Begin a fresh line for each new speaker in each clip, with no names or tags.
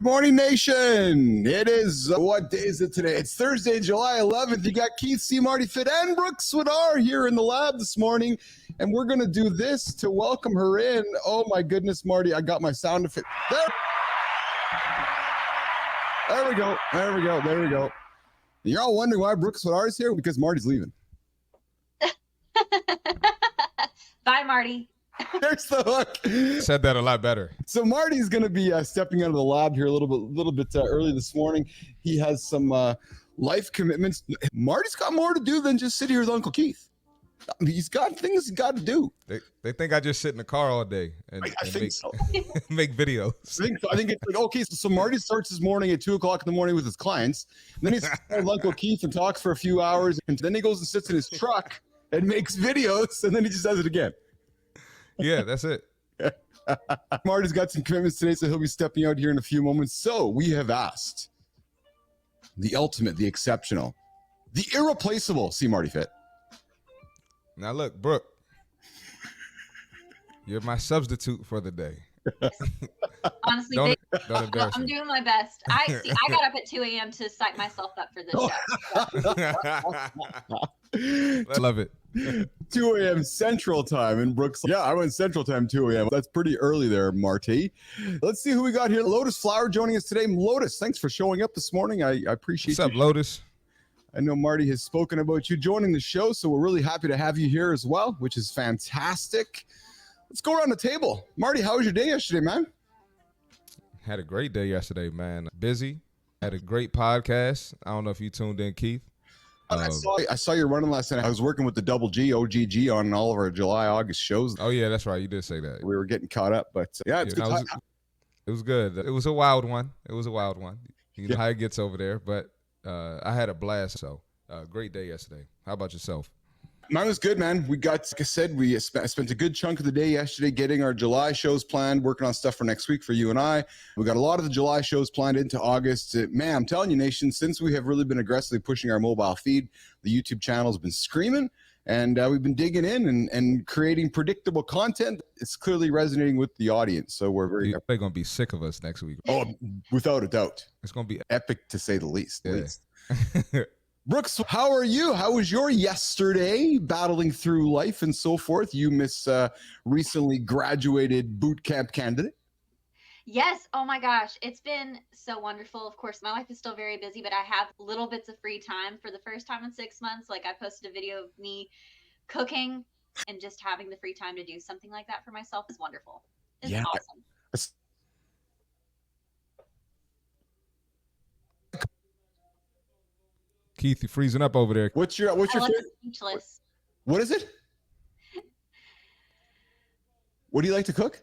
Morning Nation. It is, what day is it today? It's Thursday, July 11th. You got Keith, C. Marty, Fit, and Brooke Swidar here in the lab this morning. And we're going to do this to welcome her in. Oh my goodness, Marty, I got my sound effect. There we go. There we go. There we go. You're all wondering why Brooke Swidar is here? Because Marty's leaving.
Bye, Marty.
There's the hook.
Said that a lot better.
So Marty's going to be stepping out of the lab here a little bit early this morning. He has some life commitments. Marty's got more to do than just sit here with Uncle Keith. He's got things he's got to do.
They think I just sit in the car all day and
think
make,
so.
make videos.
I think it's like, okay, so Marty starts his morning at 2 o'clock in the morning with his clients. And then he's with Uncle Keith and talks for a few hours. And then he goes and sits in his truck and makes videos. And then he just does it again.
Yeah, that's it.
Marty's got some commitments today, so he'll be stepping out here in a few moments. So we have asked the ultimate, the exceptional, the irreplaceable C. Marty Fit.
Now look, Brooke, you're my substitute for the day.
Honestly,
don't embarrass
I'm
me.
doing my best. I got up at 2 a.m. to psych myself up for this show.
I love it.
2 a.m. Central Time in Brooks. Yeah, I went Central Time 2 a.m. That's pretty early there, Marty. Let's see who we got here. Lotus Flower joining us today. Lotus, thanks for showing up this morning. I appreciate
What's up, Lotus?
I know Marty has spoken about you joining the show, so we're really happy to have you here as well, which is fantastic. Let's go around the table. Marty, how was your day yesterday, man?
Had a great day yesterday, man. Busy. Had a great podcast. I don't know if you tuned in, Keith.
I saw you running last night. I was working with the Double G, OGG, on all of our July, August shows.
Oh, yeah, that's right. You did say that.
We were getting caught up, but yeah, it's good.
It was good. It was a wild one. You know how it gets over there, but I had a blast. So great day yesterday. How about yourself?
Mine was good, man. We got, like I said, we spent a good chunk of the day yesterday getting our July shows planned, working on stuff for next week for you and I. We got a lot of the July shows planned into August. Man, I'm telling you, Nation, since we have really been aggressively pushing our mobile feed, the YouTube channel has been screaming, and we've been digging in and creating predictable content. It's clearly resonating with the audience, so we're very...
They're going to be sick of us next week.
Oh, without a doubt.
It's going to be
epic, to say the least.
Yeah.
Brooks, how are you? How was your yesterday battling through life and so forth? You recently graduated boot camp candidate.
Yes. Oh my gosh. It's been so wonderful. Of course, my life is still very busy, but I have little bits of free time for the first time in 6 months. Like, I posted a video of me cooking, and just having the free time to do something like that for myself is wonderful. It's awesome.
Keith, you're freezing up over there.
What's your
Speechless.
What is it? What do you like to cook?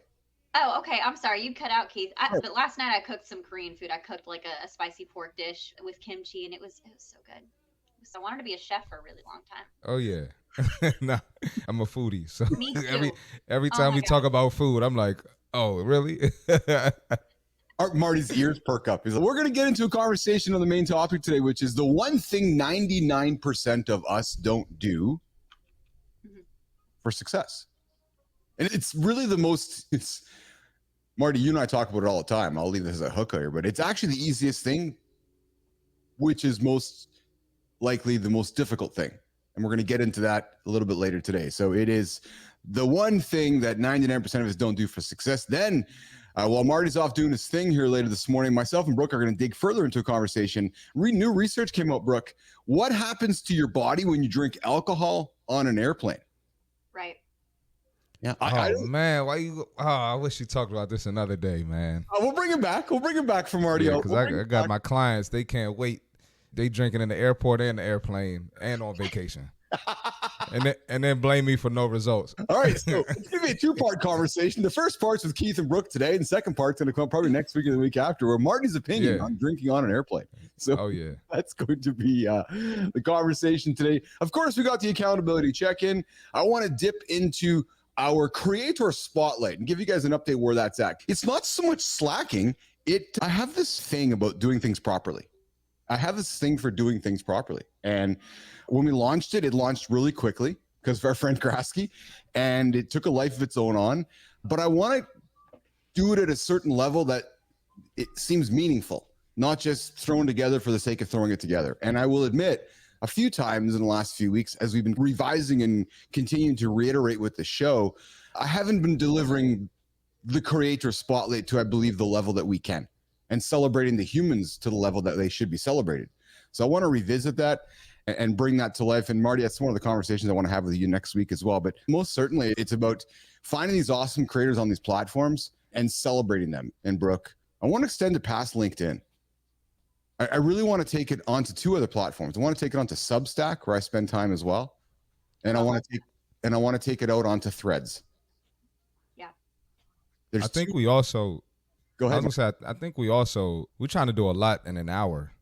Oh, okay. I'm sorry. You cut out, Keith. But last night I cooked some Korean food. I cooked like a spicy pork dish with kimchi, and it was so good. So I wanted to be a chef for a really long time.
Oh yeah. No, I'm a foodie. So
Me too.
every time we talk about food, I'm like, oh, really?
Marty's ears perk up. He's like, we're going to get into a conversation on the main topic today, which is the one thing 99% of us don't do for success. And it's really Marty, you and I talk about it all the time. I'll leave this as a hook here, but it's actually the easiest thing, which is most likely the most difficult thing. And we're going to get into that a little bit later today. So it is the one thing that 99% of us don't do for success. Then while Marty's off doing his thing here later this morning, myself and Brooke are going to dig further into a conversation. New research came out, Brooke. What happens to your body when you drink alcohol on an airplane?
Right.
Yeah.
Man, why you? Oh, I wish you talked about this another day, man.
We'll bring it back. We'll bring it back from Marty.
Yeah, because I got my clients. They can't wait. They drinking in the airport and the airplane and on vacation. and then blame me for no results.
All right, so it's going to be a two-part conversation. The first part's with Keith and Brooke today, and the second part's going to come probably next week or the week after, where Marty's opinion on drinking on an airplane. So that's going to be the conversation today. Of course, we got the accountability check-in. I want to dip into our creator spotlight and give you guys an update where that's at. It's not so much slacking. I have this thing about doing things properly. I have this thing for doing things properly. And when we launched it launched really quickly because of our friend Grasky, and it took a life of its own on. But I want to do it at a certain level that it seems meaningful, not just thrown together for the sake of throwing it together. And I will admit, a few times in the last few weeks, as we've been revising and continuing to reiterate with the show, I haven't been delivering the creator spotlight to, I believe, the level that we can, and celebrating the humans to the level that they should be celebrated. So I want to revisit that and bring that to life. And Marty, that's one of the conversations I want to have with you next week as well. But most certainly, it's about finding these awesome creators on these platforms and celebrating them. And Brooke, I want to extend it past LinkedIn. I really want to take it onto two other platforms. I want to take it onto Substack, where I spend time as well, and I want to take it out onto Threads.
Yeah.
I think we also
go ahead.
I think we're trying to do a lot in an hour.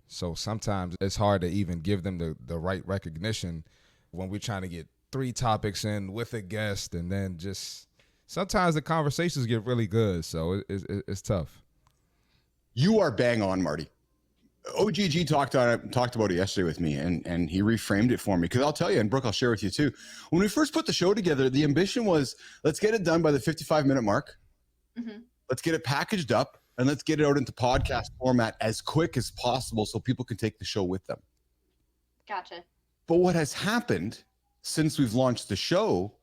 So sometimes it's hard to even give them the right recognition when we're trying to get 3 topics in with a guest, and then just sometimes the conversations get really good. So it's tough.
You are bang on, Marty. OGG talked about it yesterday with me, and he reframed it for me, because I'll tell you, and Brooke, I'll share with you too. When we first put the show together, the ambition was, let's get it done by the 55-minute mark. Mm-hmm. Let's get it packaged up, and let's get it out into podcast format as quick as possible so people can take the show with them.
Gotcha.
But what has happened since we've launched the show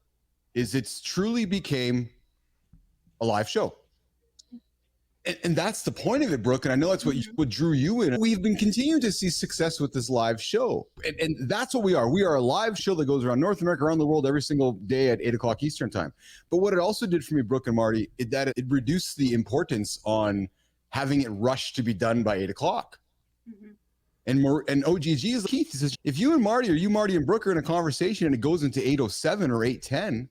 is it's truly became a live show. And that's the point of it, Brooke. And I know that's what drew you in. We've been continuing to see success with this live show. And that's what we are. We are a live show that goes around North America, around the world every single day at 8 o'clock Eastern time. But what it also did for me, Brooke and Marty, is that it reduced the importance on having it rushed to be done by 8 o'clock. Mm-hmm. And OGG is Keith. He says, if you and Marty, or you, Marty, and Brooke are in a conversation and it goes into 8:07 or 8:10,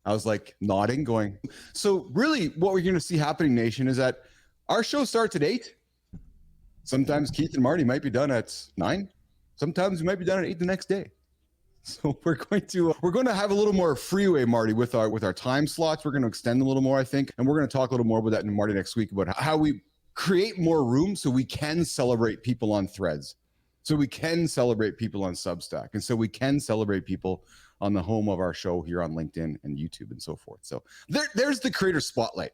I was like nodding, going, so really what we're going to see happening, Nation, is that our show starts at 8. Sometimes Keith and Marty might be done at 9. Sometimes we might be done at 8 the next day. So we're going to have a little more freeway, Marty, with our time slots. We're going to extend them a little more, I think. And we're going to talk a little more about that in Marty next week, about how we create more room so we can celebrate people on Threads, so we can celebrate people on Substack, and so we can celebrate people on the home of our show here on LinkedIn and YouTube and so forth. So there's the creator spotlight.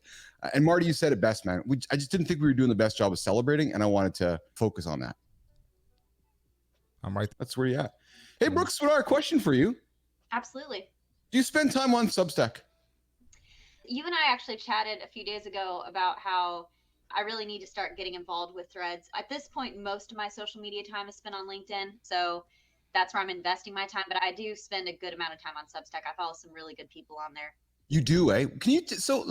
And Marty, you said it best, man. I just didn't think we were doing the best job of celebrating, and I wanted to focus on that.
I'm right.
That's where you're at. Hey, Brooks, what our question for you?
Absolutely.
Do you spend time on Substack?
You and I actually chatted a few days ago about how I really need to start getting involved with Threads. At this point, most of my social media time is spent on LinkedIn. So that's where I'm investing my time, but I do spend a good amount of time on Substack. I follow some really good people on there.
You do, eh? Can you? So,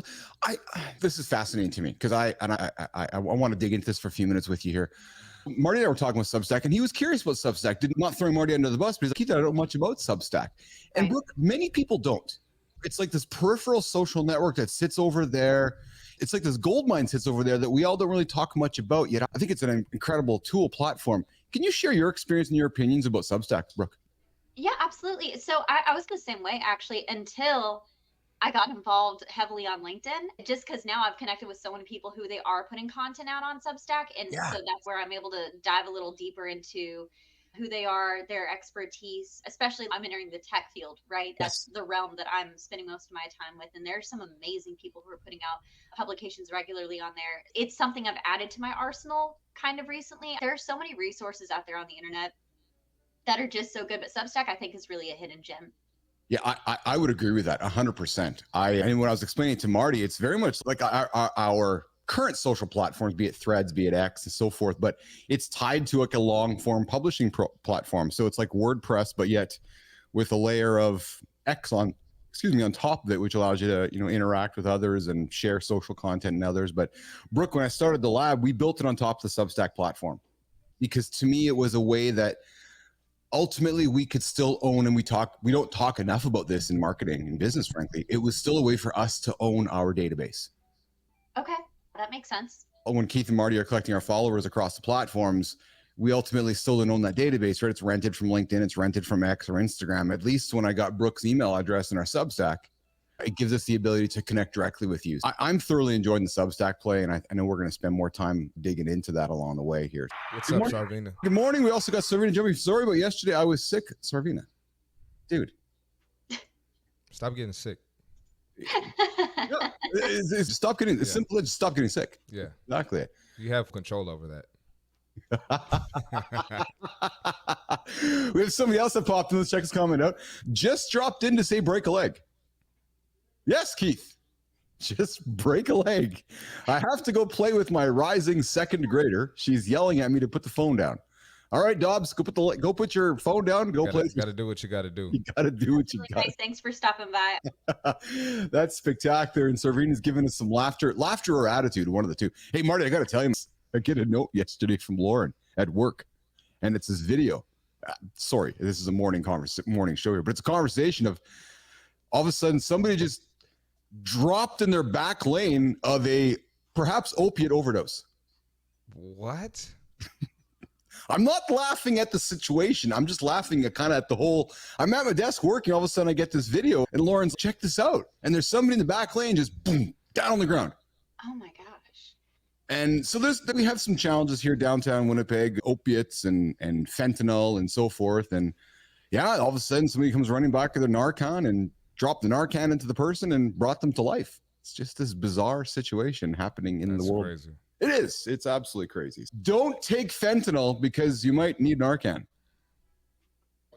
this is fascinating to me, because I want to dig into this for a few minutes with you here. Marty and I were talking with Substack, and he was curious about Substack. Not throwing Marty under the bus, but he's like, Keith, I don't know much about Substack. And
right.
Brooke, many people don't. It's like this peripheral social network that sits over there. It's like this gold mine sits over there that we all don't really talk much about yet. I think it's an incredible tool platform. Can you share your experience and your opinions about Substack, Brooke?
Yeah, absolutely. So I was the same way, actually, until I got involved heavily on LinkedIn, just because now I've connected with so many people who they are putting content out on Substack. And so that's where I'm able to dive a little deeper into who they are, their expertise, especially I'm entering the tech field, right? That's the realm that I'm spending most of my time with. And there's some amazing people who are putting out publications regularly on there. It's something I've added to my arsenal kind of recently. There are so many resources out there on the internet that are just so good, but Substack, I think, is really a hidden gem.
Yeah, I would agree with that 100%. And when I was explaining to Marty, it's very much like our current social platforms, be it Threads, be it X, and so forth, but it's tied to like a long form publishing platform. So it's like WordPress, but yet with a layer of X on top of it, which allows you to, interact with others and share social content and others. But Brooke, when I started the lab, we built it on top of the Substack platform, because to me, it was a way that ultimately we could still own, and we don't talk enough about this in marketing and business, frankly. It was still a way for us to own our database.
Okay. That makes sense.
When Keith and Marty are collecting our followers across the platforms, we ultimately still don't own that database, right? It's rented from LinkedIn, it's rented from X or Instagram. At least when I got Brooke's email address in our Substack, it gives us the ability to connect directly with you. I'm thoroughly enjoying the Substack play, and I know we're going to spend more time digging into that along the way here.
What's up, Sarvina?
Good morning. We also got Sarvina jumping. Sorry about yesterday. I was sick, Sarvina. Dude.
Stop getting sick.
Stop getting, it's simple, just stop getting sick.
Yeah.
Exactly.
You have control over that.
We have somebody else that popped in. Let's check his comment out. Just dropped in to say break a leg. Yes, Keith. Just break a leg. I have to go play with my rising second grader. She's yelling at me to put the phone down. All right, Dobbs, go put your phone down. Go play.
Got to do what you got to do.
You got to do what you got.
Nice. Thanks for stopping by.
That's spectacular. And Sarvina's giving us some laughter or attitude, one of the two. Hey, Marty, I got to tell you, I get a note yesterday from Lauren at work, and it's this video. Sorry, this is a morning show here, but it's a conversation of all of a sudden somebody just dropped in their back lane of a perhaps opiate overdose.
What?
I'm not laughing at the situation. I'm just laughing at kind of at the whole. I'm at my desk working. All of a sudden, I get this video, and Lauren's, check this out. And there's somebody in the back lane just boom down on the ground.
Oh my gosh.
And so we have some challenges here downtown Winnipeg, opiates and fentanyl and so forth. And yeah, all of a sudden, somebody comes running back with their Narcan and dropped the Narcan into the person and brought them to life. It's just this bizarre situation happening in the world.
Crazy.
It is. It's absolutely crazy. Don't take fentanyl because you might need Narcan.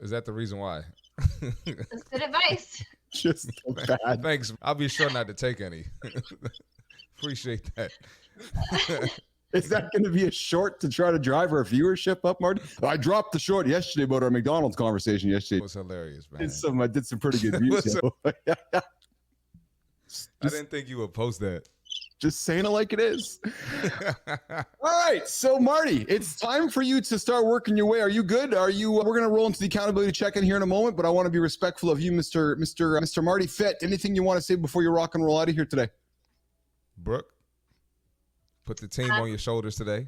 Is that the reason why?
That's good advice.
Just bad.
Thanks. I'll be sure not to take any. Appreciate that.
Is that going to be a short to try to drive our viewership up, Marty? I dropped the short yesterday about our McDonald's conversation yesterday.
It was hilarious, man.
I did some pretty good views.
I didn't think you would post that.
Just saying it like it is. All right. So, Marty, it's time for you to start working your way. Are you good? We're going to roll into the accountability check-in here in a moment, but I want to be respectful of you, Mr. Marty Fit. Anything you want to say before you rock and roll out of here today?
Brooke, put the team on your shoulders today.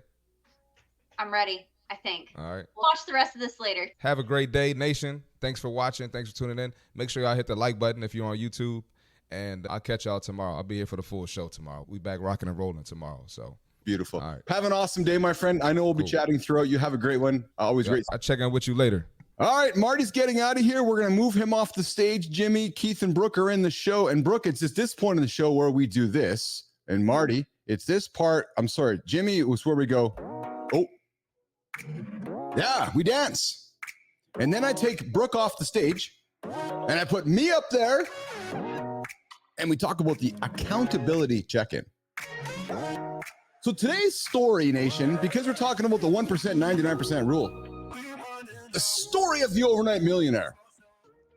I'm ready, I think.
All right.
We'll watch the rest of this later.
Have a great day, nation. Thanks for watching. Thanks for tuning in. Make sure y'all hit the like button if you're on YouTube. And I'll catch y'all tomorrow. I'll be here for the full show tomorrow. We back rocking and rolling tomorrow. So
beautiful.
All right.
Have an awesome day, my friend. I know we'll be chatting throughout. You have a great one. Always great.
I'll check in with you later.
All right. Marty's getting out of here. We're going to move him off the stage. Jimmy, Keith, and Brooke are in the show. And Brooke, it's just this point in the show where we do this. And Marty, it's this part. I'm sorry, Jimmy, it was where we go. Oh, yeah, we dance. And then I take Brooke off the stage and I put me up there. And we talk about the accountability check-in. So today's story, nation, because we're talking about the 1%, 99% rule, the story of the overnight millionaire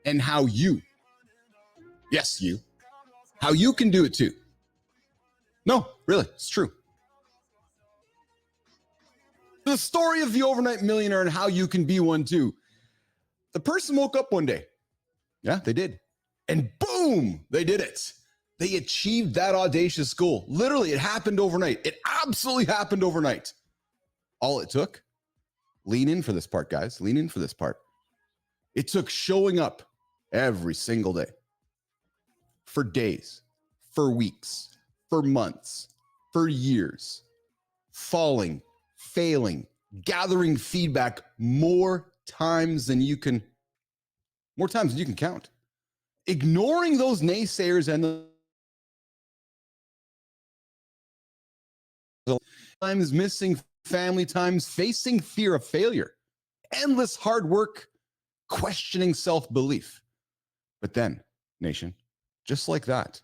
and how you, yes, you, how you can do it too. No, really, it's true. The story of the overnight millionaire and how you can be one too. The person woke up one day. Yeah, they did. And boom, they did it. They achieved that audacious goal. Literally, it happened overnight. It absolutely happened overnight. All it took, lean in for this part, guys. Lean in for this part. It took showing up every single day for days, for weeks, for months, for years, falling, failing, gathering feedback more times than you can count. Ignoring those naysayers and the times, missing family times, facing fear of failure, endless hard work, questioning self-belief. But then, nation, just like that,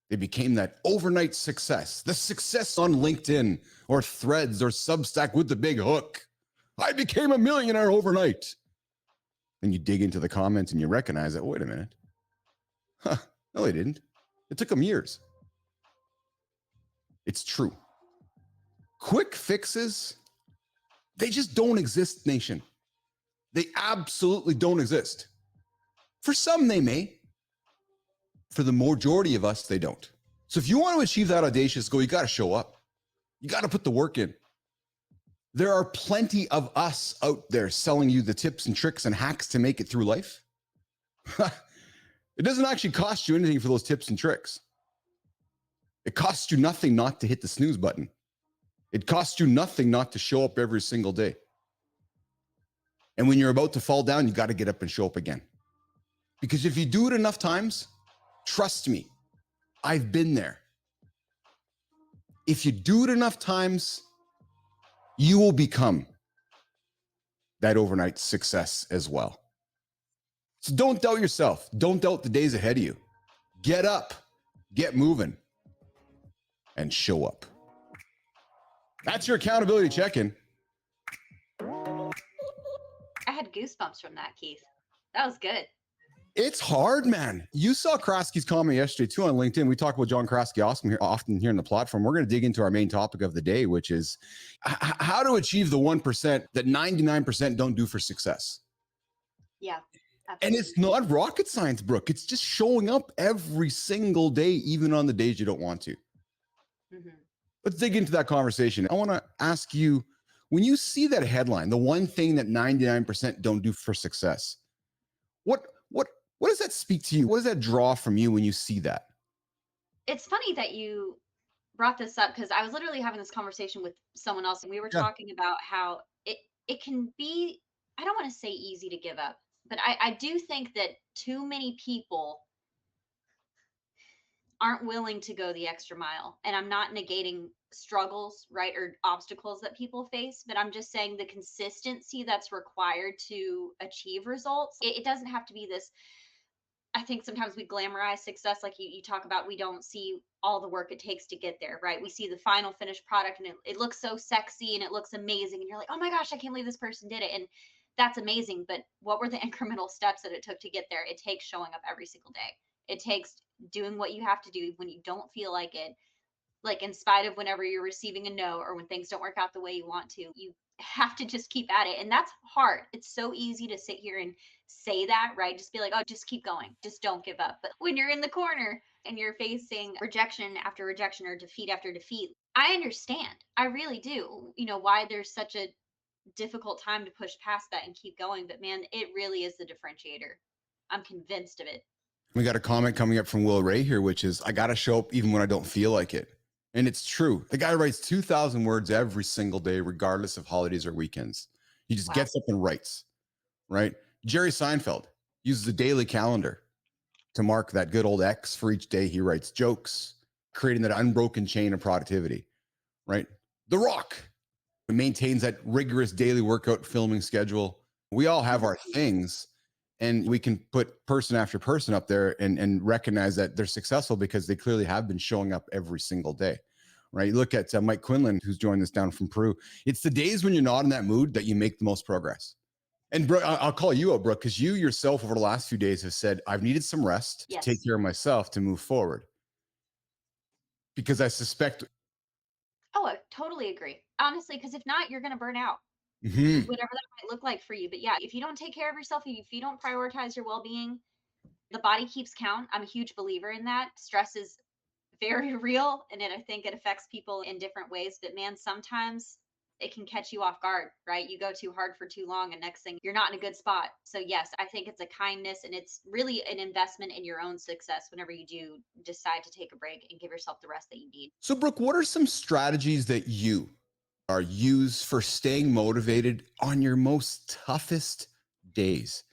they became that overnight success, the success on LinkedIn or Threads or Substack with the big hook. I became a millionaire overnight. Then you dig into the comments and you recognize that, wait a minute. Huh, no, they didn't. It took them years. It's true. Quick fixes, they just don't exist, nation. They absolutely don't exist. For some, they may. For the majority of us, they don't. So if you want to achieve that audacious goal, you got to show up. You got to put the work in. There are plenty of us out there selling you the tips and tricks and hacks to make it through life. It doesn't actually cost you anything for those tips and tricks. It costs you nothing not to hit the snooze button. It costs you nothing not to show up every single day. And when you're about to fall down, you got to get up and show up again. Because if you do it enough times, trust me, I've been there. If you do it enough times, you will become that overnight success as well. So don't doubt yourself. Don't doubt the days ahead of you. Get up, get moving, and show up. That's your accountability check-in.
I had goosebumps from that, Keith. That was good.
It's hard, man. You saw Kraske's comment yesterday too on LinkedIn. We talk about John Kraske often here on the platform. We're going to dig into our main topic of the day, which is how to achieve the 1% that 99% don't do for success.
Yeah.
Absolutely. And it's not rocket science, Brooke. It's just showing up every single day, even on the days you don't want to. Mm-hmm. Let's dig into that conversation. I want to ask you, when you see that headline, the one thing that 99% don't do for success, what does that speak to you? What does that draw from you when you see that?
It's funny that you brought this up because I was literally having this conversation with someone else, and we were talking about how it can be, I don't want to say easy to give up, but I do think that too many people aren't willing to go the extra mile. And I'm not negating struggles, right, or obstacles that people face, but I'm just saying the consistency that's required to achieve results. It doesn't have to be this. I think sometimes we glamorize success, like you talk about. We don't see all the work it takes to get there, right? We see the final finished product, and it looks so sexy and it looks amazing, and you're like, oh my gosh, I can't believe this person did it. And that's amazing. But what were the incremental steps that it took to get there? It takes showing up every single day. It takes doing what you have to do when you don't feel like it, like in spite of whenever you're receiving a no or when things don't work out the way you want to. You have to just keep at it. And that's hard. It's so easy to sit here and say that, right? Just be like, oh, just keep going. Just don't give up. But when you're in the corner and you're facing rejection after rejection or defeat after defeat, I understand. I really do. Why there's such a difficult time to push past that and keep going. But man, it really is the differentiator. I'm convinced of it.
We got a comment coming up from Will Ray here, which is, I got to show up even when I don't feel like it. And it's true. The guy writes 2,000 words every single day, regardless of holidays or weekends. He just gets up and writes, right? Jerry Seinfeld uses a daily calendar to mark that good old X for each day. He writes jokes, creating that unbroken chain of productivity, right? The Rock maintains that rigorous daily workout filming schedule. We all have our things, and we can put person after person up there and recognize that they're successful because they clearly have been showing up every single day, right? You look at Mike Quinlan, who's joined us down from Peru. It's the days when you're not in that mood that you make the most progress. And Brooke, I'll call you out, Brooke, because you yourself over the last few days have said, I've needed some rest to take care of myself to move forward. Because I suspect.
Oh, I totally agree. Honestly, because if not, you're going to burn out.
Mm-hmm.
Whatever that might look like for you. But yeah, if you don't take care of yourself, if you don't prioritize your well-being, the body keeps count. I'm a huge believer in that. Stress is very real, and I think it affects people in different ways. But man, sometimes it can catch you off guard, right? You go too hard for too long, and next thing you're not in a good spot. So yes, I think it's a kindness, and it's really an investment in your own success whenever you do decide to take a break and give yourself the rest that you need.
So Brooke, what are some strategies that you are used for staying motivated on your most toughest days?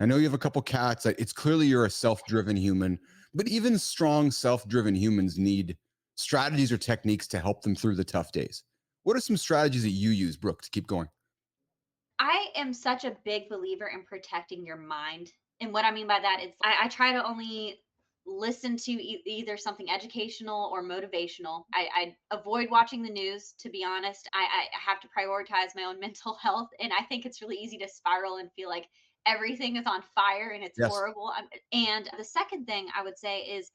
I know you have a couple cats. It's clearly you're a self-driven human, but even strong self-driven humans need strategies or techniques to help them through the tough days. What are some strategies that you use, Brooke, to keep going?
I am such a big believer in protecting your mind. And what I mean by that is I try to only listen to either something educational or motivational. I avoid watching the news, to be honest. I have to prioritize my own mental health. And I think it's really easy to spiral and feel like everything is on fire and it's horrible. And the second thing I would say is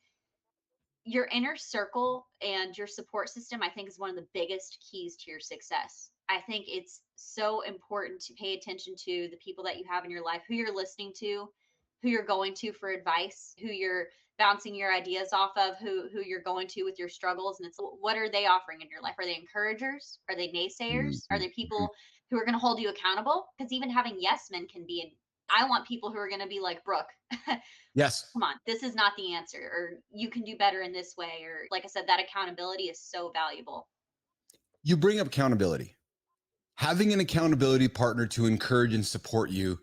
your inner circle and your support system, I think, is one of the biggest keys to your success. I think it's so important to pay attention to the people that you have in your life, who you're listening to, who you're going to for advice, who you're bouncing your ideas off of, who you're going to with your struggles. And it's, what are they offering in your life? Are they encouragers? Are they naysayers? Are they people who are going to hold you accountable? Because even having yes men can be I want people who are going to be like, Brooke,
yes,
come on, this is not the answer, or you can do better in this way. Or like I said, that accountability is so valuable.
You bring up accountability. Having an accountability partner to encourage and support you,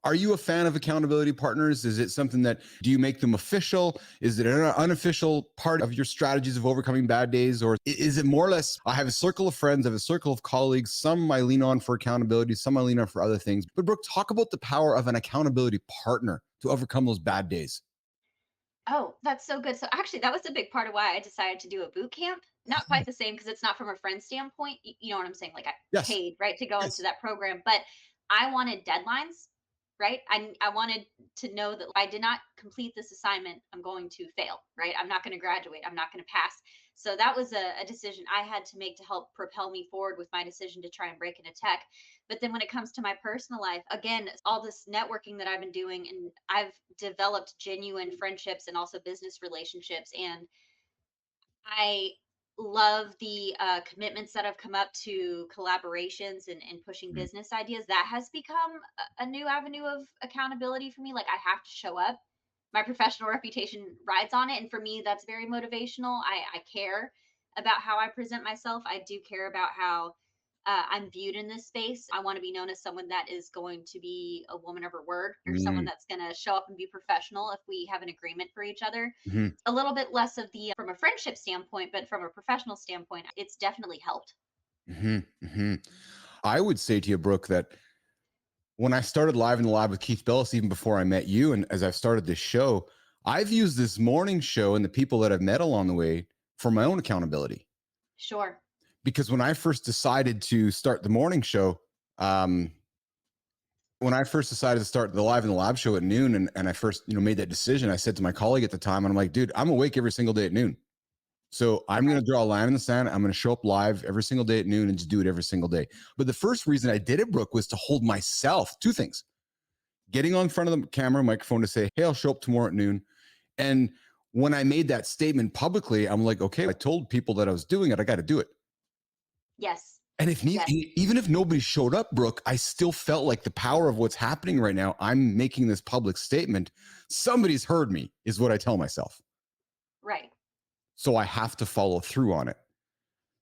Are you a fan of accountability partners? Is it something that, do you make them official? Is it an unofficial part of your strategies of overcoming bad days? Or is it more or less, I have a circle of friends, I have a circle of colleagues, some I lean on for accountability, some I lean on for other things. But Brooke, talk about the power of an accountability partner to overcome those bad days.
Oh, that's so good. So actually, that was a big part of why I decided to do a boot camp. Not quite the same because it's not from a friend standpoint. You know what I'm saying? Like I
Yes.
paid, right, to go into
Yes.
that program, but I wanted deadlines, right? I wanted to know that if I did not complete this assignment, I'm going to fail, right? I'm not going to graduate. I'm not going to pass. So that was a decision I had to make to help propel me forward with my decision to try and break into tech. But then when it comes to my personal life, again, all this networking that I've been doing, and I've developed genuine friendships and also business relationships. And I love the commitments that have come up to collaborations and pushing
Mhm.
business ideas. That has become a new avenue of accountability for me. Like I have to show up. My professional reputation rides on it. And for me, that's very motivational. I care about how I present myself. I do care about how I'm viewed in this space. I want to be known as someone that is going to be a woman of her word, or someone
Mhm.
that's going to show up and be professional if we have an agreement for each other.
Mhm.
A little bit less of the from a friendship standpoint, but from a professional standpoint, it's definitely helped.
Mhm. Mhm. I would say to you, Brooke, that when I started Live in the Lab with Keith Bellis, even before I met you, and as I've started this show, I've used this morning show and the people that I've met along the way for my own accountability.
Sure.
Because when I first decided to start the morning show, um, when I first decided to start the Live in the Lab show at noon, and I first, made that decision, I said to my colleague at the time, and I'm like, dude, I'm awake every single day at noon. So I'm going
Right.
to draw a line in the sand. I'm going to show up live every single day at noon and just do it every single day. But the first reason I did it, Brooke, was to hold myself. Two things: getting on front of the camera, microphone to say, hey, I'll show up tomorrow at noon. And when I made that statement publicly, I'm like, okay, I told people that I was doing it. I got to do it.
Yes.
And
Yes.
even if nobody showed up, Brooke, I still felt like the power of what's happening right now. I'm making this public statement. Somebody's heard me, is what I tell myself.
Right.
So I have to follow through on it.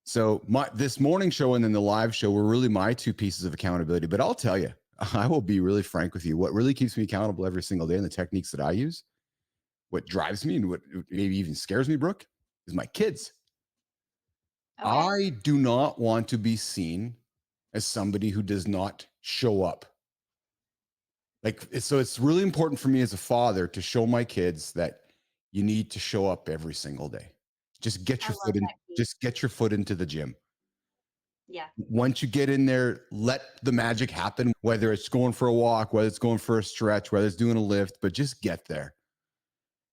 So this morning show and then the live show were really my two pieces of accountability. But I'll tell you, I will be really frank with you. What really keeps me accountable every single day and the techniques that I use, what drives me and what maybe even scares me, Brooke, is my kids.
Okay.
I do not want to be seen as somebody who does not show up. So it's really important for me as a father to show my kids that you need to show up every single day. Just get
I
your
love
foot in,
that, Keith.
just get your foot into the gym.
Yeah.
Once you get in there, let the magic happen, whether it's going for a walk, whether it's going for a stretch, whether it's doing a lift, but just get there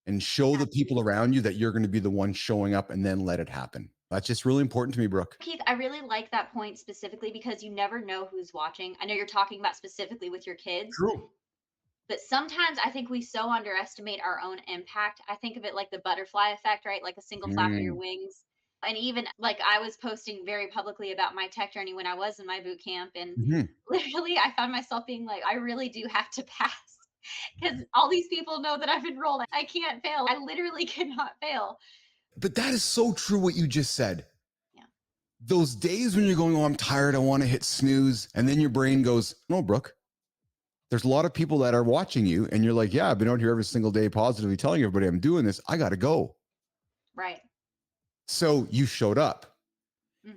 and show the people
Absolutely.
around you that you're going to be the one showing up, and then let it happen. That's just really important to me, Brooke.
Keith, I really like that point specifically because you never know who's watching. I know you're talking about specifically with your kids,
True.
but sometimes I think we so underestimate our own impact. I think of it like the butterfly effect, right? Like a single flap of your
Mm.
wings. And even like I was posting very publicly about my tech journey when I was in my boot camp. And
Mm-hmm.
literally, I found myself being like, I really do have to pass because all these people know that I've enrolled. I can't fail. I literally cannot fail.
But that is so true what you just said.
Yeah.
Those days when you're going, oh, I'm tired, I want to hit snooze. And then your brain goes, no, Brooke, there's a lot of people that are watching you. And you're like, yeah, I've been out here every single day positively telling everybody I'm doing this. I got to go.
Right.
So you showed up.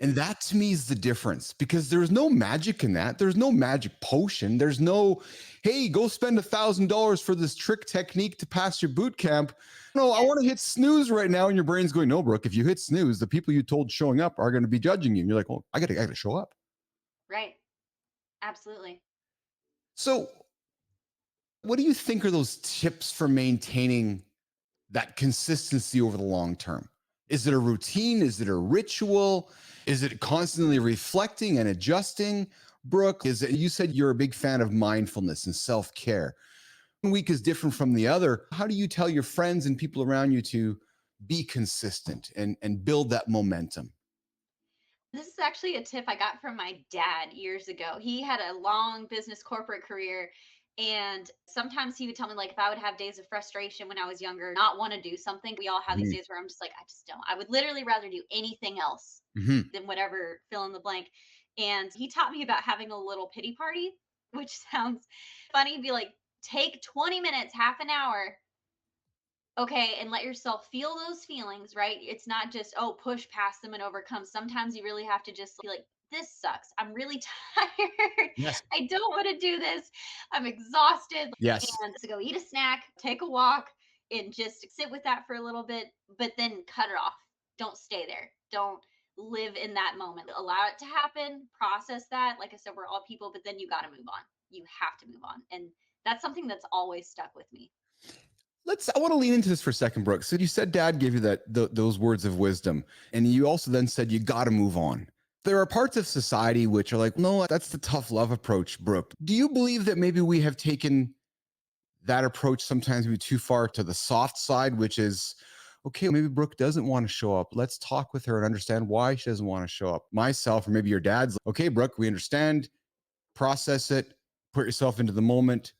And
Hmm.
that to me is the difference, because there's no magic in that. There's no magic potion. There's no, hey, go spend $1,000 for this trick technique to pass your boot camp. No, I
Yes.
want to hit snooze right now. And your brain's going, no, Brooke, if you hit snooze, the people you told showing up are going to be judging you. And you're like, well, I got to show up.
Right. Absolutely.
So what do you think are those tips for maintaining that consistency over the long term? Is it a routine? Is it a ritual? Is it constantly reflecting and adjusting? Brooke, you said you're a big fan of mindfulness and self-care. One week is different from the other. How do you tell your friends and people around you to be consistent and build that momentum?
This is actually a tip I got from my dad years ago. He had a long business corporate career. And sometimes he would tell me, like, if I would have days of frustration when I was younger, not want to do something, we all have these
Mhm.
days where I'm just like, I just don't. I would literally rather do anything else
Mhm.
than whatever fill in the blank. And he taught me about having a little pity party which sounds funny, be like, take 20 minutes, half an hour, okay, and let yourself feel those feelings, right? It's not just, oh, push past them and overcome. Sometimes you really have to just be like, this sucks. I'm really tired.
Yes.
I don't want to do this. I'm exhausted.
Yes.
And so go eat a snack, take a walk, and just sit with that for a little bit, but then cut it off. Don't stay there. Don't live in that moment. Allow it to happen, process that. Like I said, we're all people, but then you got to move on. You have to move on. And that's something that's always stuck with me.
I want to lean into this for a second, Brooke. So you said dad gave you those words of wisdom, and you also then said you got to move on. There are parts of society which are like, no, that's the tough love approach, Brooke. Do you believe that maybe we have taken that approach sometimes maybe too far to the soft side, which is, okay, maybe Brooke doesn't want to show up. Let's talk with her and understand why she doesn't want to show up. Myself, or maybe your dad's like, okay, Brooke, we understand, process it, put yourself into the moment.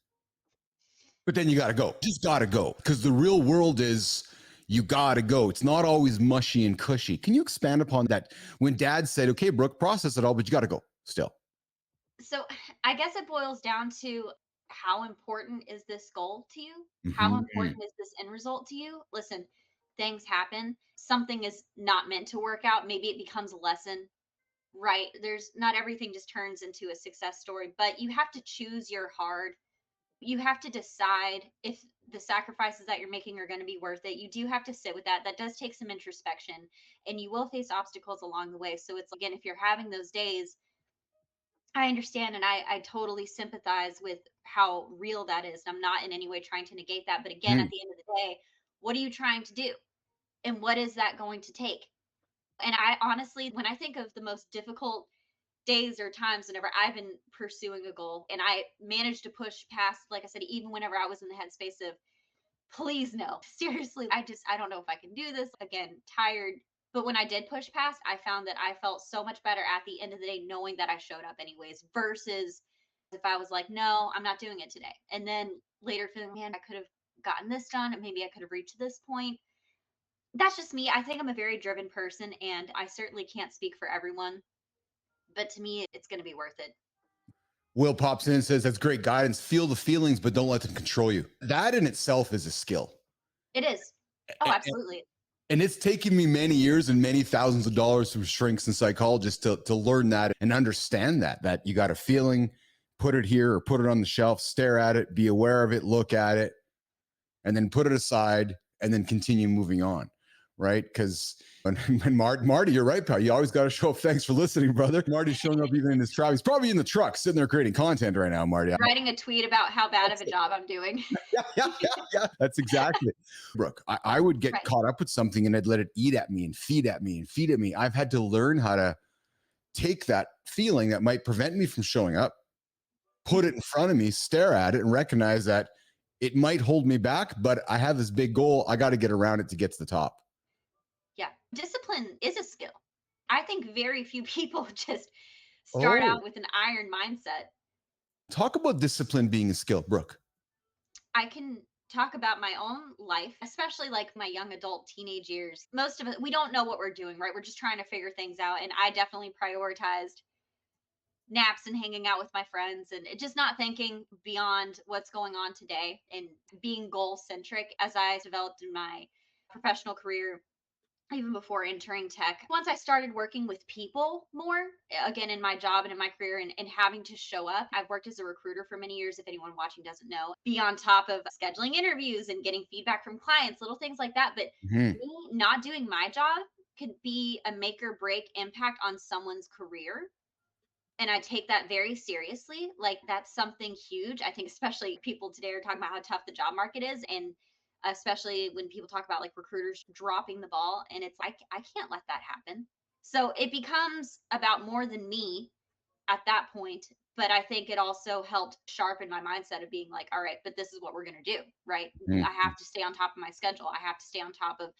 But then you got to go. Just got to go. Because the real world is you got to go. It's not always mushy and cushy. Can you expand upon that? When dad said, okay, Brooke, process it all, but you got to go still.
So I guess it boils down to how important is this goal to you? How
Mm-hmm.
important is this end result to you? Listen, things happen. Something is not meant to work out. Maybe it becomes a lesson, right? There's not everything just turns into a success story, but you have to choose your hard. You have to decide if the sacrifices that you're making are going to be worth it. You do have to sit with that. That does take some introspection, and you will face obstacles along the way. So it's, again, if you're having those days, I understand, and I totally sympathize with how real that is. I'm not in any way trying to negate that. But again, at the end of the day, what are you trying to do? And what is that going to take? And I honestly, when I think of the most difficult days or times whenever I've been pursuing a goal and I managed to push past, like I said, even whenever I was in the headspace of, please no, seriously, I don't know if I can do this. Again, tired. But when I did push past, I found that I felt so much better at the end of the day, knowing that I showed up anyways, versus if I was like, no, I'm not doing it today. And then later feeling, man, I could have gotten this done and maybe I could have reached this point. That's just me. I think I'm a very driven person and I certainly can't speak for everyone. But to me, it's going to be worth it.
Will pops in and says, that's great guidance. Feel the feelings, but don't let them control you. That in itself is a skill.
It is. Oh, absolutely.
And it's taken me many years and many thousands of dollars from shrinks and psychologists to learn that and understand that you got a feeling, put it here or put it on the shelf, stare at it, be aware of it, look at it, and then put it aside and then continue moving on. Right? Because when Marty, you're right, pal. You always got to show up. Thanks for listening, brother. Marty's showing up even in his truck. He's probably in the truck sitting there creating content right now, Marty.
Writing a tweet about how bad of a job I'm doing.
Yeah. That's exactly it. Brooke, I would get caught up with something and I'd let it eat at me and feed at me and feed at me. I've had to learn how to take that feeling that might prevent me from showing up, put it in front of me, stare at it, and recognize that it might hold me back, but I have this big goal. I got to get around it to get to the top.
Yeah. Discipline is a skill. I think very few people just start out with an iron mindset.
Talk about discipline being a skill, Brooke.
I can talk about my own life, especially like my young adult teenage years. Most of it, we don't know what we're doing, right? We're just trying to figure things out. And I definitely prioritized naps and hanging out with my friends and just not thinking beyond what's going on today and being goal centric as I developed in my professional career. Even before entering tech, once I started working with people more, again, in my job and in my career and having to show up, I've worked as a recruiter for many years. If anyone watching doesn't know, be on top of scheduling interviews and getting feedback from clients, little things like that. But me not doing my job could be a make or break impact on someone's career. And I take that very seriously. Like that's something huge. I think especially people today are talking about how tough the job market is. And especially when people talk about like recruiters dropping the ball, and it's like, I can't let that happen. So it becomes about more than me at that point. But I think it also helped sharpen my mindset of being like, all right, but this is what we're going to do, right? I have to stay on top of my schedule. I have to stay on top of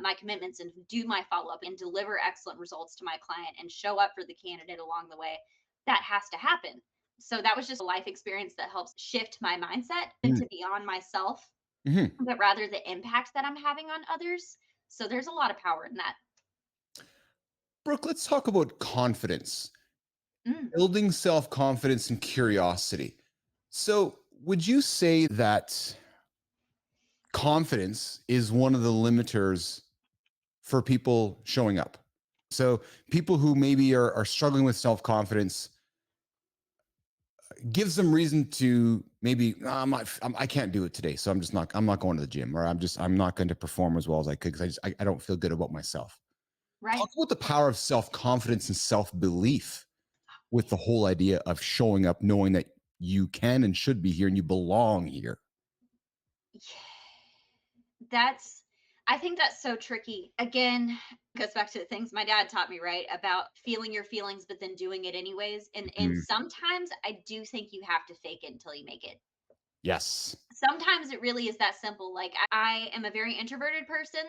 my commitments and do my follow-up and deliver excellent results to my client and show up for the candidate along the way. That has to happen. So that was just a life experience that helps shift my mindset into beyond myself, but rather the impact that I'm having on others. So there's a lot of power in that.
Brooke, let's talk about confidence. building self-confidence and curiosity. So would you say that confidence is one of the limiters for people showing up? So people who maybe are struggling with self-confidence, gives them reason to maybe, I can't do it today, so I'm not going to the gym, or I'm not going to perform as well as I could because I don't feel good about myself.
Right.
Talk about the power of self-confidence and self-belief with the whole idea of showing up, knowing that you can and should be here and you belong here.
I think that's so tricky. Again, goes back to the things my dad taught me, right? About feeling your feelings, but then doing it anyways. And sometimes I do think you have to fake it until you make it.
Yes.
Sometimes it really is that simple. Like, I am a very introverted person.